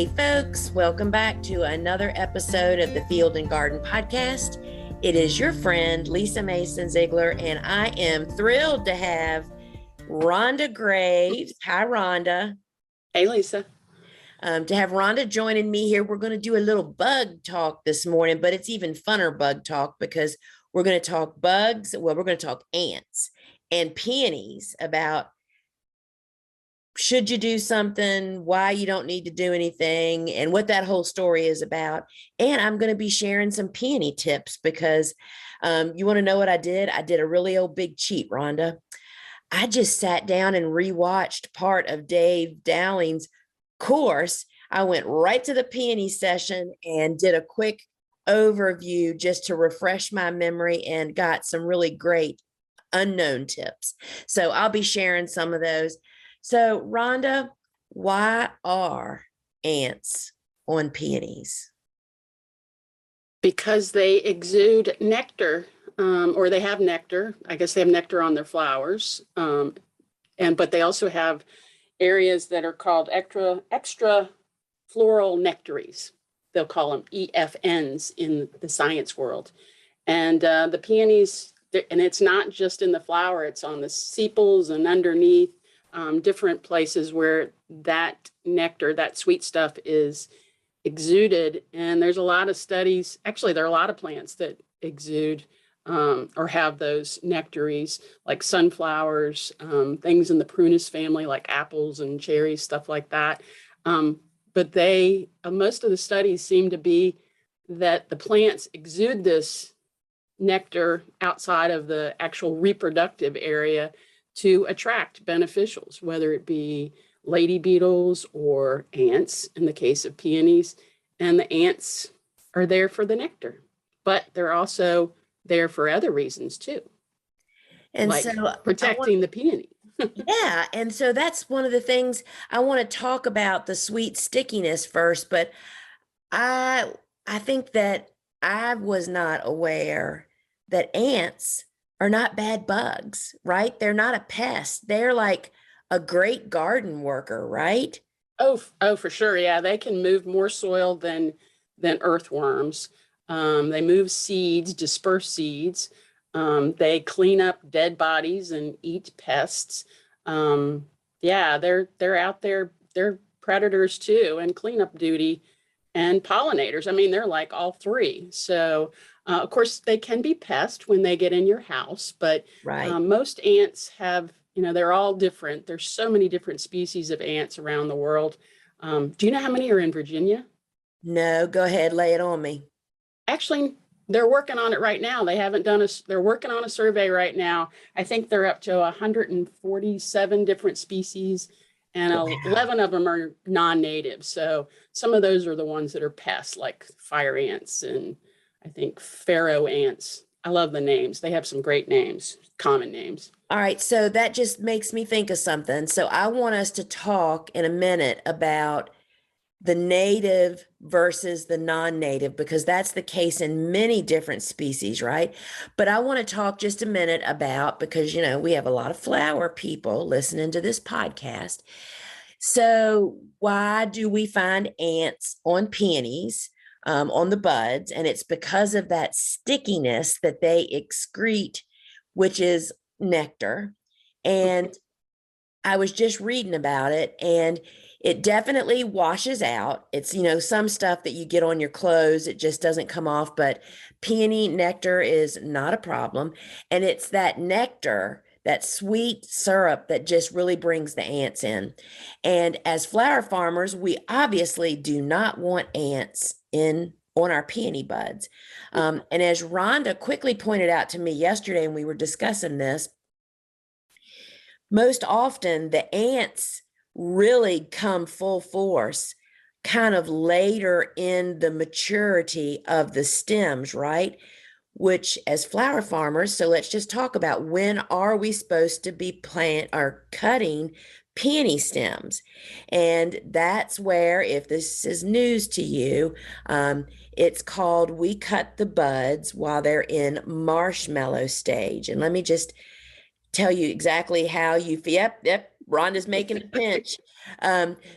Hey folks, welcome back to another episode of the Field and Garden Podcast. It is your friend Lisa Mason Ziegler, and I am thrilled to have Rhonda Graves. Hi, Rhonda. Hey, Lisa. To have Rhonda joining me here. We're going to do a little bug talk this morning, but it's even funner bug talk because we're going to talk bugs. Well, we're going to talk ants and peonies, about should you do something, why you don't need to do anything, and what that whole story is about. And I'm going to be sharing some peony tips because you want to know what I did? I did a really old big cheat, Rhonda. I just sat down and rewatched part of Dave Dowling's course. I went right to the peony session and did a quick overview just to refresh my memory and got some really great unknown tips. So I'll be sharing some of those. So, Rhonda, why are ants on peonies? Because they exude nectar, or they have nectar. I guess they have nectar on their flowers, but they also have areas that are called extrafloral nectaries. They'll call them EFNs in the science world. And the peonies, and it's not just in the flower; it's on the sepals and underneath. Different places where that nectar, that sweet stuff is exuded. And there's a lot of studies, actually, there are a lot of plants that exude or have those nectaries, like sunflowers, things in the prunus family, like apples and cherries, stuff like that. But most of the studies seem to be that the plants exude this nectar outside of the actual reproductive area to attract beneficials, whether it be lady beetles or ants in the case of peonies. And the ants are there for the nectar, but they're also there for other reasons too. And like so protecting the peony. Yeah. And so that's one of the things I want to talk about, the sweet stickiness first, but I think that I was not aware that ants are not bad bugs, right? They're not a pest. They're like a great garden worker, right? Oh, for sure. Yeah, they can move more soil than earthworms. They move seeds, disperse seeds. They clean up dead bodies and eat pests. Yeah, they're out there. They're predators too, and cleanup duty, and pollinators. I mean, they're like all three. So, of course, they can be pests when they get in your house, but Right. most ants have, they're all different. There's so many different species of ants around the world. Do you know how many are in Virginia? No, go ahead, lay it on me. Actually, they're working on it right now. They're working on a survey right now. I think they're up to 147 different species, and Wow. 11 of them are non-native. So some of those are the ones that are pests, like fire ants and I think pharaoh ants. I love the names. They have some great names, common names. All right, so that just makes me think of something. So I want us to talk in a minute about the native versus the non-native, because that's the case in many different species, right? But I want to talk just a minute about, because, we have a lot of flower people listening to this podcast. So why do we find ants on peonies, on the buds? And it's because of that stickiness that they excrete, which is nectar. And I was just reading about it, and it definitely washes out. It's, some stuff that you get on your clothes, it just doesn't come off, but peony nectar is not a problem. And it's that nectar, that sweet syrup, that just really brings the ants in. And as flower farmers, we obviously do not want ants on our peony buds. And as Rhonda quickly pointed out to me yesterday, and we were discussing this, most often the ants really come full force kind of later in the maturity of the stems, right? Which, as flower farmers, so let's just talk about, when are we supposed to be cutting peony stems? And that's where, if this is news to you, it's called, we cut the buds while they're in marshmallow stage. And let me just tell you exactly how you, yep, Rhonda's making a pinch.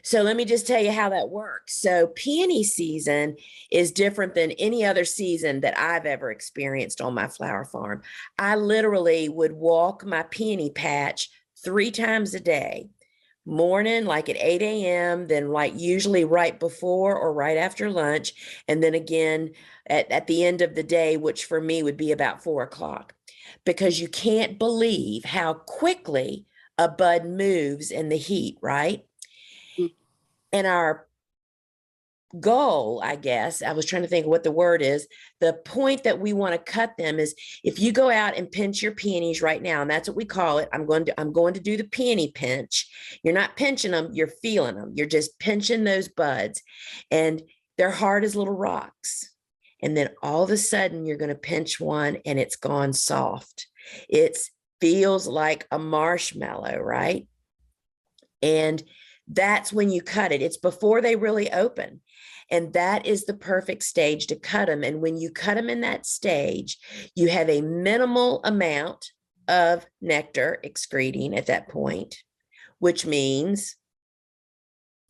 So let me just tell you how that works. So peony season is different than any other season that I've ever experienced on my flower farm. I literally would walk my peony patch 3 times a day. Morning, like at 8 a.m., then like usually right before or right after lunch, and then again at the end of the day, which for me would be about 4 o'clock, because you can't believe how quickly a bud moves in the heat, right? Mm. And our goal, I guess, I was trying to think of what the word is. The point that we want to cut them is if you go out and pinch your peonies right now, and that's what we call it. I'm going to do the peony pinch. You're not pinching them, you're feeling them. You're just pinching those buds, and they're hard as little rocks. And then all of a sudden you're going to pinch one and it's gone soft. It feels like a marshmallow, right? And that's when you cut it. It's before they really open. And that is the perfect stage to cut them. And when you cut them in that stage, you have a minimal amount of nectar excreting at that point, which means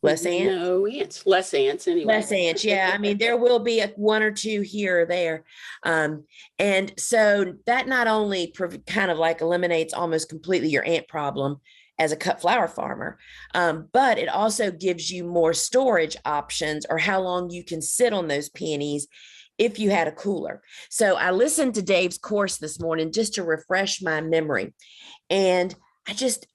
less ants. No ants, less ants anyway. Less ants, yeah. I mean, there will be one or two here or there. And so that not only kind of like eliminates almost completely your ant problem as a cut flower farmer, but it also gives you more storage options or how long you can sit on those peonies if you had a cooler. So I listened to Dave's course this morning just to refresh my memory. And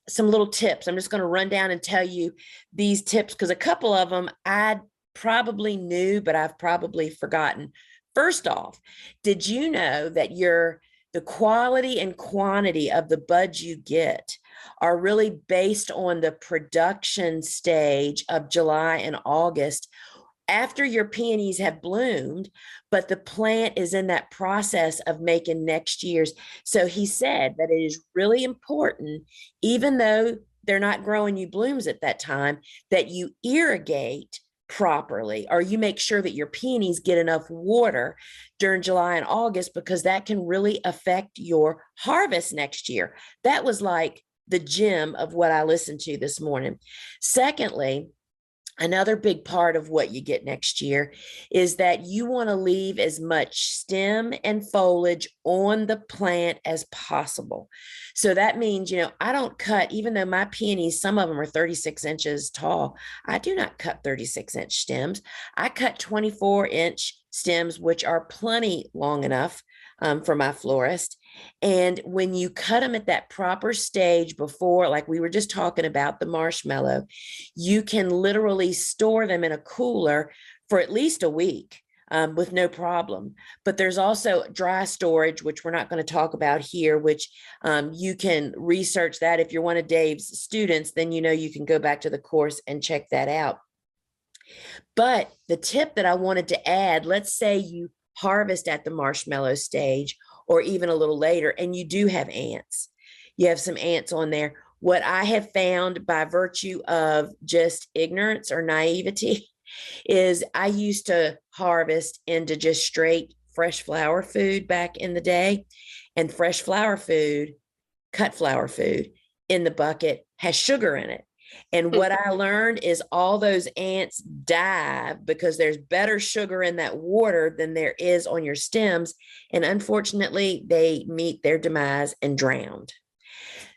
some little tips. I'm just going to run down and tell you these tips because a couple of them I probably knew, but I've probably forgotten. First off, did you know that the quality and quantity of the buds you get are really based on the production stage of July and August after your peonies have bloomed, but the plant is in that process of making next year's. So he said that it is really important, even though they're not growing you blooms at that time, that you irrigate properly, or you make sure that your peonies get enough water during July and August, because that can really affect your harvest next year. That was like the gem of what I listened to this morning. Secondly, another big part of what you get next year is that you want to leave as much stem and foliage on the plant as possible. So that means, I don't cut, even though my peonies, some of them are 36 inches tall, I do not cut 36-inch stems. I cut 24-inch stems, which are plenty long enough for my florist. And when you cut them at that proper stage before, like we were just talking about the marshmallow, you can literally store them in a cooler for at least a week with no problem. But there's also dry storage, which we're not going to talk about here, which you can research that. If you're one of Dave's students, then you can go back to the course and check that out. But the tip that I wanted to add, let's say you harvest at the marshmallow stage or even a little later, and you do have ants. You have some ants on there. What I have found by virtue of just ignorance or naivety is I used to harvest into just straight fresh flower food back in the day, and fresh flower food, cut flower food in the bucket has sugar in it. And what I learned is all those ants die because there's better sugar in that water than there is on your stems. And unfortunately, they meet their demise and drowned.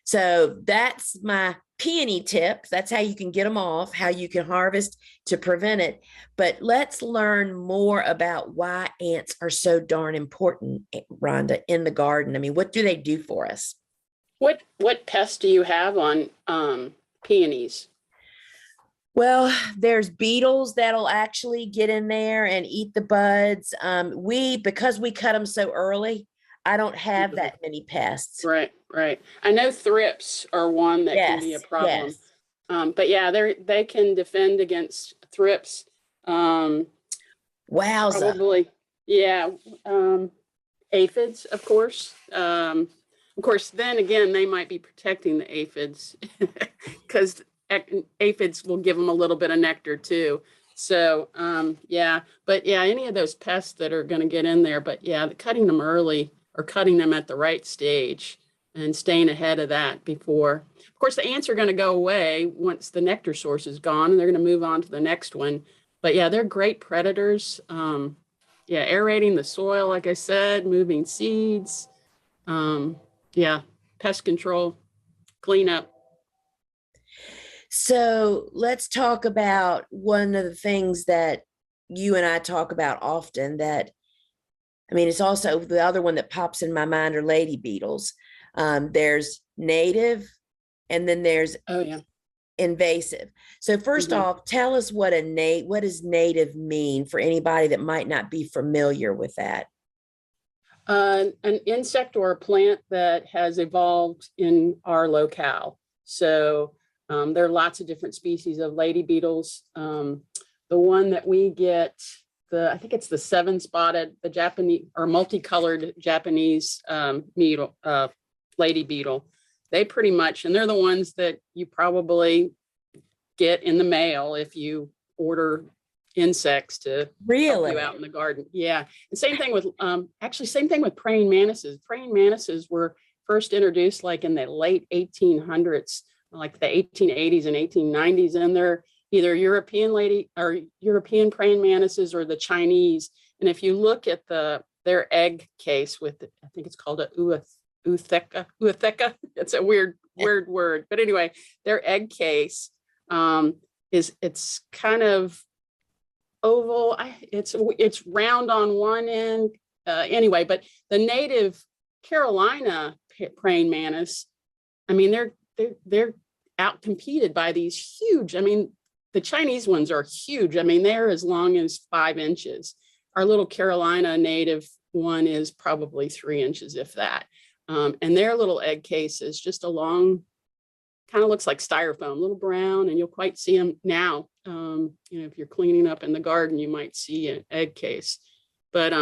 So that's my peony tip. That's how you can get them off, how you can harvest to prevent it. But let's learn more about why ants are so darn important, Rhonda, in the garden. I mean, what do they do for us? What pests do you have on peonies? Well, there's beetles that'll actually get in there and eat the buds. Because we cut them so early, I don't have that many pests. Right. I know thrips are one that can be a problem. Yes. But yeah, they can defend against thrips. Wowza. Probably, yeah. Aphids, of course. Of course, then again, they might be protecting the aphids because aphids will give them a little bit of nectar too. So, any of those pests that are going to get in there, but yeah, cutting them early or cutting them at the right stage and staying ahead of that before. Of course, the ants are going to go away once the nectar source is gone, and they're going to move on to the next one. But yeah, they're great predators. Yeah, aerating the soil, like I said, moving seeds. Yeah, pest control, cleanup. So let's talk about one of the things that you and I talk about often that, I mean, it's also the other one that pops in my mind are lady beetles. There's native and then there's Oh yeah. invasive. So 1st off, tell us what what does native mean for anybody that might not be familiar with that? An insect or a plant that has evolved in our locale. So there are lots of different species of lady beetles. The one that we get, I think it's the 7-spotted, the Japanese or multicolored Japanese beetle, lady beetle. They pretty much, and they're the ones that you probably get in the mail if you order insects to help you out in the garden. Yeah. And same thing with, actually, same thing with praying mantises. Praying mantises were first introduced like in the late 1800s, like the 1880s and 1890s. And they're either European lady or European praying mantises or the Chinese. And if you look at their egg case with, I think it's called a utheca. It's a weird word. But anyway, their egg case it's kind of oval. It's round on one end. Anyway, but the native Carolina praying mantis, I mean, they're outcompeted by these huge. I mean, the Chinese ones are huge. I mean, they're as long as 5 inches. Our little Carolina native one is probably 3 inches, if that. And their little egg case is just a long, kind of looks like styrofoam, a little brown, and you'll quite see them now. If you're cleaning up in the garden, you might see an egg case. But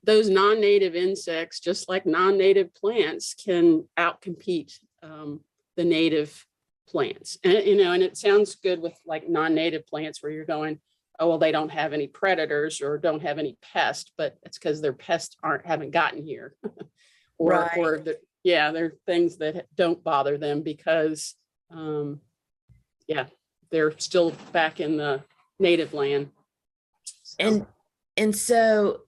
those non-native insects, just like non-native plants, can outcompete the native plants. And and it sounds good with like non-native plants where you're going, oh well, they don't have any predators or don't have any pests, but it's because their pests haven't gotten here, or they're things that don't bother them because they're still back in the native land. So. And so,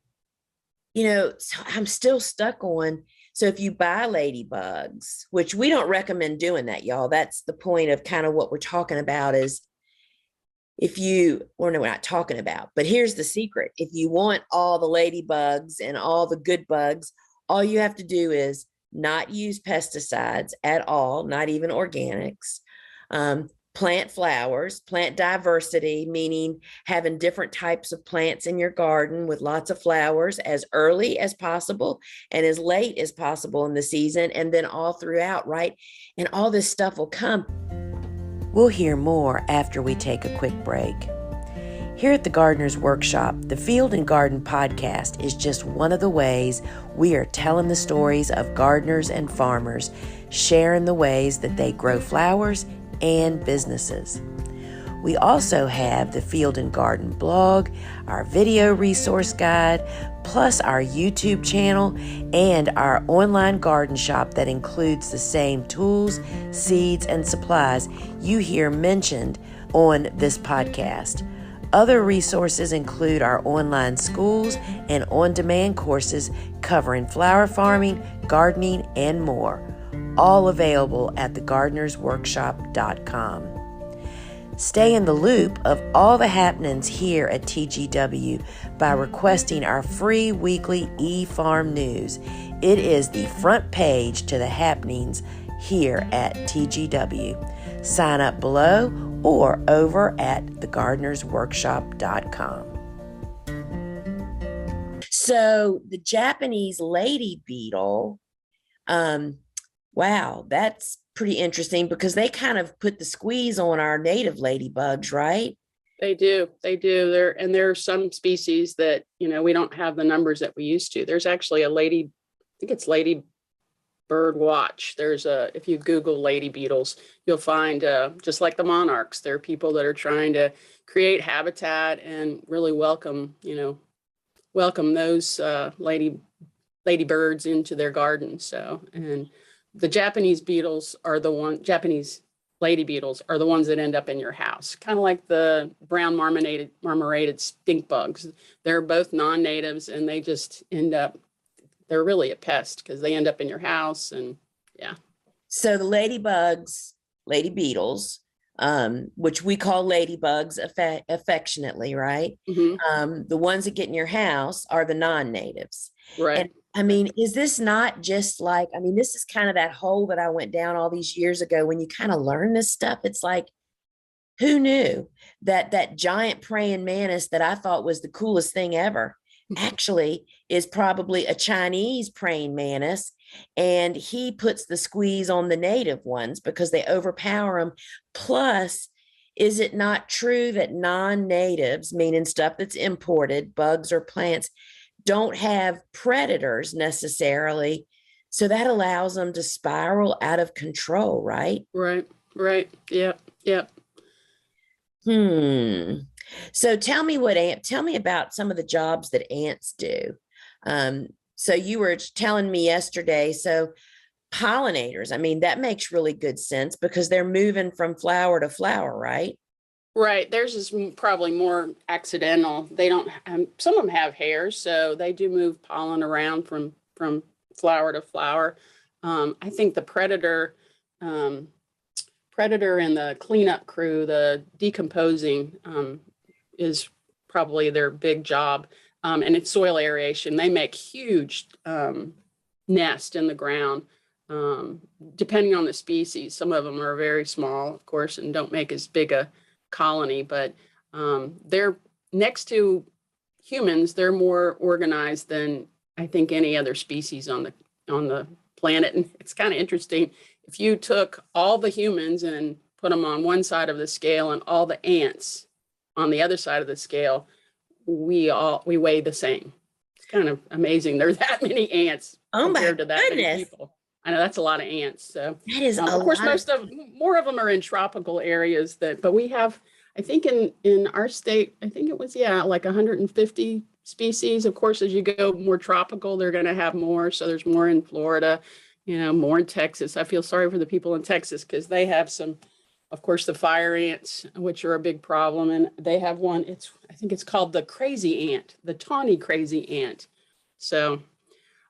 so I'm still stuck on, so if you buy ladybugs, which we don't recommend doing that, y'all, that's the point of kind of what we're talking about is no, we're not talking about, but here's the secret. If you want all the ladybugs and all the good bugs, all you have to do is not use pesticides at all, not even organics. Plant flowers, plant diversity, meaning having different types of plants in your garden with lots of flowers as early as possible and as late as possible in the season, and then all throughout, right? And all this stuff will come. We'll hear more after we take a quick break. Here at the Gardener's Workshop, the Field and Garden podcast is just one of the ways we are telling the stories of gardeners and farmers, sharing the ways that they grow flowers and businesses. We also have the Field and Garden blog, our video resource guide, plus our YouTube channel and our online garden shop that includes the same tools, seeds, and supplies you hear mentioned on this podcast. Other resources include our online schools and on-demand courses covering flower farming, gardening, and more, all available at thegardenersworkshop.com. Stay in the loop of all the happenings here at TGW by requesting our free weekly e-farm news. It is the front page to the happenings here at TGW. Sign up below or over at thegardenersworkshop.com. So the Japanese lady beetle, wow, that's pretty interesting because they kind of put the squeeze on our native ladybugs, right? They do. There are some species that, we don't have the numbers that we used to. There's actually I think it's lady bird watch. If you Google lady beetles, you'll find, just like the monarchs, there are people that are trying to create habitat and really welcome those lady birds into their gardens. So, and the Japanese beetles are Japanese lady beetles are the ones that end up in your house, kind of like the brown marmorated stink bugs. They're both non-natives, and they just end up, they're really a pest because they end up in your house. And yeah. So the ladybugs, lady beetles, which we call ladybugs affectionately, right? The ones that get in your house are the non-natives. Right. And I mean, is this not just like, I mean, this is kind of that hole that I went down all these years ago when you kind of learn this stuff. It's like, who knew that that giant praying mantis that I thought was the coolest thing ever actually is probably a Chinese praying mantis, and he puts the squeeze on the native ones because they overpower them. Plus, is it not true that non-natives, meaning stuff that's imported, bugs or plants, don't have predators necessarily? So that allows them to spiral out of control, right? Right. Yep. So tell me tell me about some of the jobs that ants do. So you were telling me yesterday, so pollinators, I mean, that makes really good sense because they're moving from flower to flower, right? Right. Theirs is probably more accidental. They don't, some of them have hairs, so they do move pollen around from flower to flower. I think the um, predator and the cleanup crew, the decomposing, is probably their big job. And it's soil aeration. They make huge nest in the ground, depending on the species. Some of them are very small, of course, and don't make as big a colony, but they're next to humans, they're more organized than I think any other species on the planet. And it's kind of interesting. If you took all the humans and put them on one side of the scale and all the ants on the other side of the scale, we weigh the same. It's kind of amazing. There's that many ants compared to that many people. I know that's a lot of ants. So that is of course, more of them are in tropical areas but we have, I think in our state, I think it was, like 150 species. Of course, as you go more tropical, they're going to have more. So there's more in Florida, more in Texas. I feel sorry for the people in Texas because they have some, of course, the fire ants, which are a big problem. And they have one, I think it's called the crazy ant, the tawny crazy ant. So,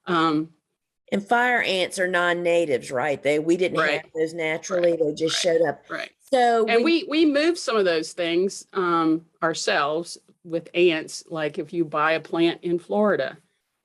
and fire ants are non-natives, right? We didn't have those naturally. They just showed up. Right. So and we move some of those things ourselves with ants. Like if you buy a plant in Florida,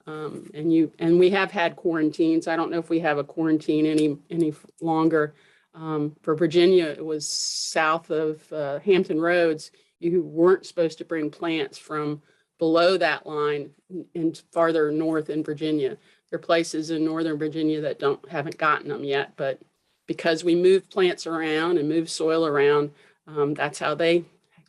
and we have had quarantines. I don't know if we have a quarantine any longer. For Virginia, it was south of Hampton Roads. You weren't supposed to bring plants from below that line and farther north in Virginia. There are places in Northern Virginia that haven't gotten them yet, but because we move plants around and move soil around, that's how they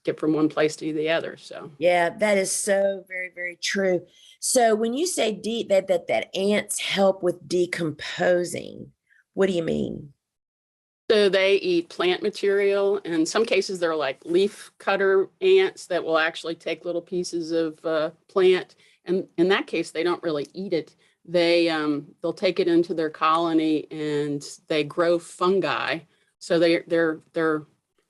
get from one place to the other. So yeah, that is so very, very true. So when you say that ants help with decomposing, what do you mean? So they eat plant material. In some cases, they're like leaf cutter ants that will actually take little pieces of plant. And in that case, they don't really eat it. They'll take it into their colony and they grow fungi. So they're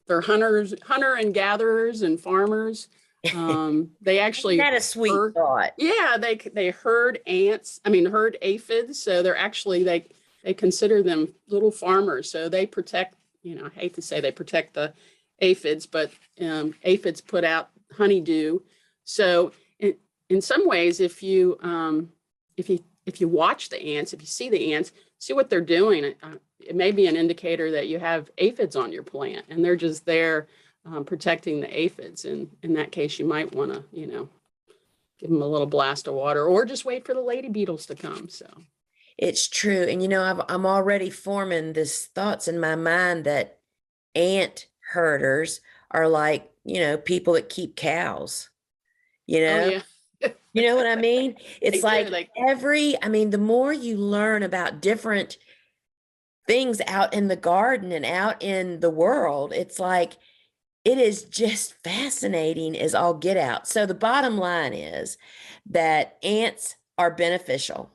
hunter and gatherers and farmers. They actually Isn't that a sweet thought? Yeah, they herd ants. I mean, herd aphids. So they're actually they consider them little farmers. So they protect. I hate to say they protect the aphids, but aphids put out honeydew. So in some ways, if you watch the ants, if you see the ants, see what they're doing, it may be an indicator that you have aphids on your plant, and they're just there protecting the aphids. And in that case, you might want to, give them a little blast of water, or just wait for the lady beetles to come. So it's true, and I'm already forming this thoughts in my mind that ant herders are like people that keep cows. Oh, yeah. You know what I mean? It's the more you learn about different things out in the garden and out in the world, it's like, it is just fascinating as all get out. So the bottom line is that ants are beneficial.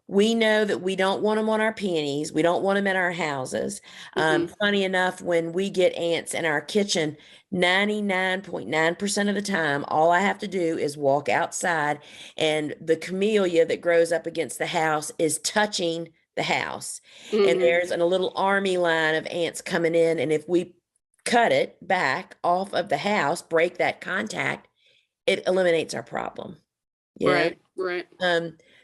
We know that we don't want them on our peonies. We don't want them in our houses. Funny enough, when we get ants in our kitchen, 99.9% of the time, all I have to do is walk outside, and the camellia that grows up against the house is touching the house. And there's a little army line of ants coming in. And if we cut it back off of the house, break that contact, it eliminates our problem. You know? Right.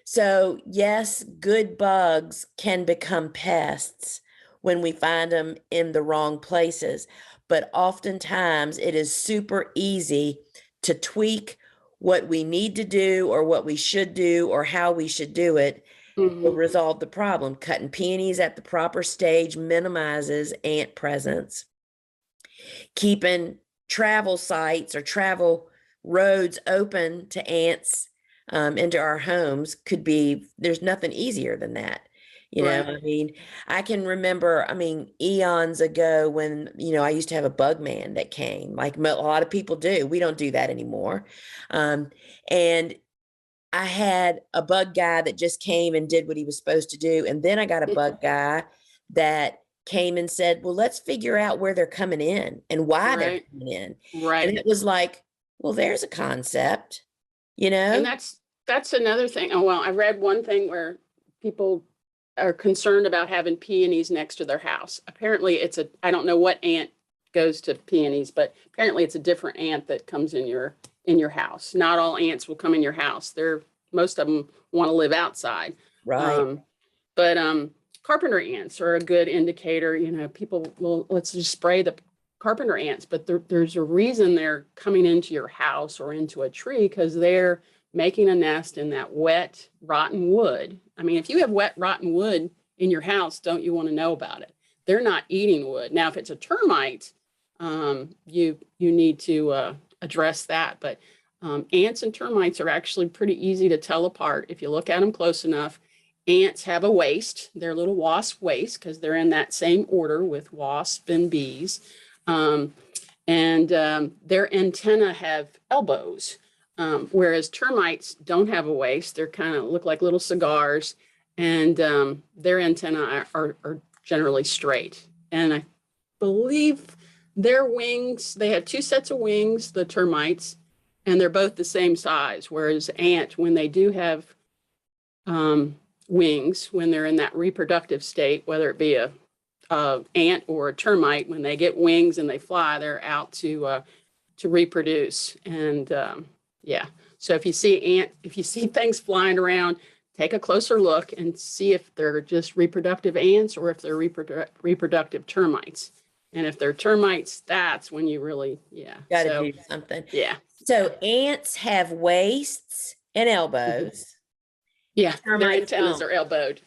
So yes, good bugs can become pests when we find them in the wrong places, but oftentimes it is super easy to tweak what we need to do or what we should do or how we should do it to resolve the problem. Cutting peonies at the proper stage minimizes ant presence. Keeping travel sites or travel roads open to ants into our homes could be, there's nothing easier than that. You know, I mean, I can remember, I mean, eons ago when, I used to have a bug man that came, like a lot of people do. We don't do that anymore. And I had a bug guy that just came and did what he was supposed to do. And then I got a bug guy that came and said, well, let's figure out where they're coming in and why they're coming in. And it was like, well, there's a concept, And that's another thing. Oh, well, I read one thing where people are concerned about having peonies next to their house. Apparently I don't know what ant goes to peonies, but apparently it's a different ant that comes in your house. Not all ants will come in your house. Most of them want to live outside. Right. But carpenter ants are a good indicator. People will, let's just spray the carpenter ants, but there's a reason they're coming into your house or into a tree, because they're making a nest in that wet, rotten wood. I mean, if you have wet, rotten wood in your house, don't you want to know about it? They're not eating wood. Now, if it's a termite, you need to address that. But ants and termites are actually pretty easy to tell apart if you look at them close enough. Ants have a waist. They're little wasp waist because they're in that same order with wasps and bees. And their antennae have elbows. Whereas termites don't have a waist. They're kind of look like little cigars, and their antennae are generally straight. And I believe their wings, they have two sets of wings, the termites, and they're both the same size. Whereas ant, when they do have wings, when they're in that reproductive state, whether it be a ant or a termite, when they get wings and they fly, they're out to reproduce. And so if you see things flying around, take a closer look and see if they're just reproductive ants or if they're reproductive termites. And if they're termites, that's when you really got to do something. Yeah. So ants have waists and elbows. Yeah, their antennas are elbowed.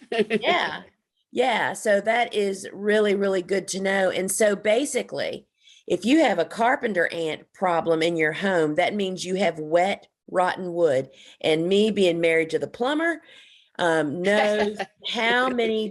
Yeah. So that is really, really good to know. And so basically, if you have a carpenter ant problem in your home, that means you have wet, rotten wood. And me being married to the plumber knows how many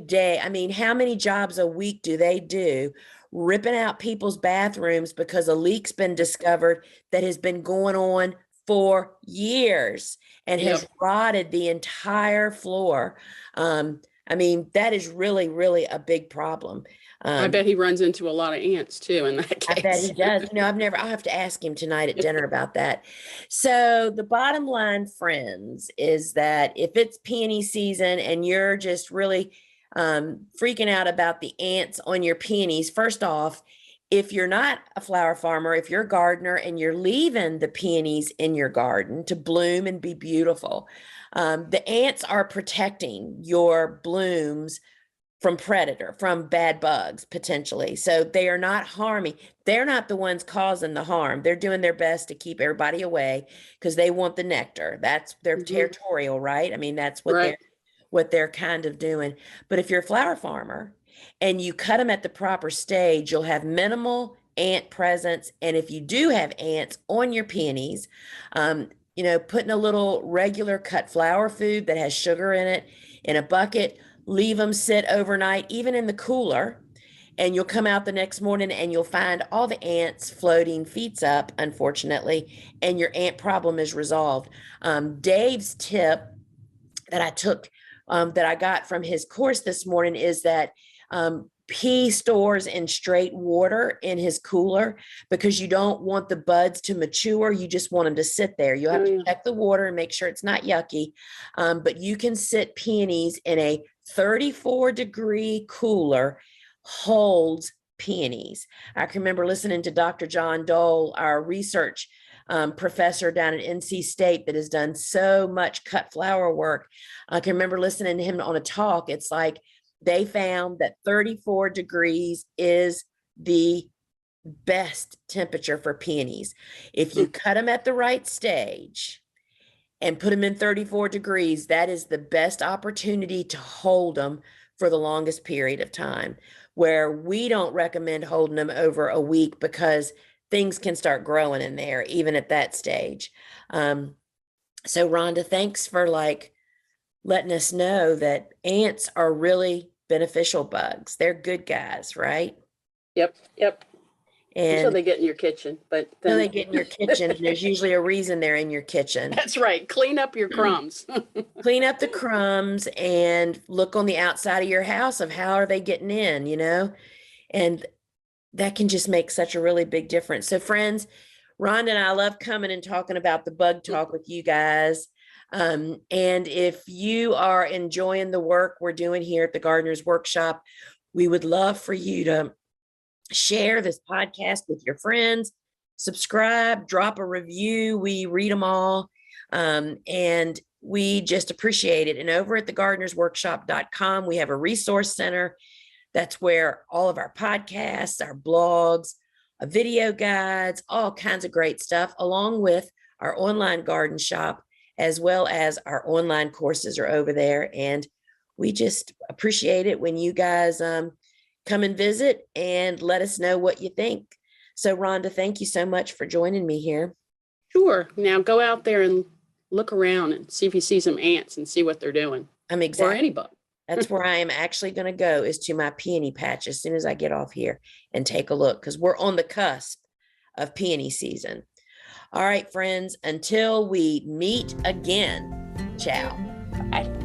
jobs a week do they do ripping out people's bathrooms because a leak's been discovered that has been going on for years and has rotted the entire floor. That is really, really a big problem. I bet he runs into a lot of ants too in that case. I bet he does. I'll have to ask him tonight at dinner about that. So the bottom line, friends, is that if it's peony season and you're just really freaking out about the ants on your peonies, first off, if you're not a flower farmer, if you're a gardener and you're leaving the peonies in your garden to bloom and be beautiful, the ants are protecting your blooms from bad bugs, potentially. So they are not harming. They're not the ones causing the harm. They're doing their best to keep everybody away because they want the nectar. That's their territorial, right? I mean, that's what they're kind of doing. But if you're a flower farmer and you cut them at the proper stage, you'll have minimal ant presence. And if you do have ants on your peonies, putting a little regular cut flower food that has sugar in it in a bucket, leave them sit overnight, even in the cooler, and you'll come out the next morning and you'll find all the ants floating feet up, unfortunately, and your ant problem is resolved. Dave's tip that I took that I got from his course this morning is that he stores in straight water in his cooler because you don't want the buds to mature. You just want them to sit there. You have to check the water and make sure it's not yucky. But you can sit peonies in a 34-degree cooler, holds peonies. I can remember listening to Dr. John Dole, our research professor down at NC State that has done so much cut flower work. I can remember listening to him on a talk. It's like they found that 34 degrees is the best temperature for peonies. If you cut them at the right stage and put them in 34 degrees, that is the best opportunity to hold them for the longest period of time, where we don't recommend holding them over a week because things can start growing in there, even at that stage. So Rhonda, thanks for letting us know that ants are really beneficial bugs. They're good guys, right? Yep. And until they get in your kitchen, but then they get in your kitchen, and there's usually a reason they're in your kitchen. That's right. Clean up your crumbs. Clean up the crumbs and look on the outside of your house of how are they getting in, and that can just make such a really big difference. So friends, Rhonda and I love coming and talking about the bug talk with you guys. And if you are enjoying the work we're doing here at the Gardener's Workshop, we would love for you to share this podcast with your friends, subscribe, drop a review. We read them all. And we just appreciate it. And over at thegardenersworkshop.com, we have a resource center. That's where all of our podcasts, our blogs, video guides, all kinds of great stuff, along with our online garden shop, as well as our online courses are over there. And we just appreciate it when you guys come and visit and let us know what you think. So Rhonda, thank you so much for joining me here. Sure. Now go out there and look around and see if you see some ants and see what they're doing. Or any bug. That's where I am actually going to go, is to my peony patch as soon as I get off here and take a look, because we're on the cusp of peony season. All right, friends, until we meet again, ciao. Bye.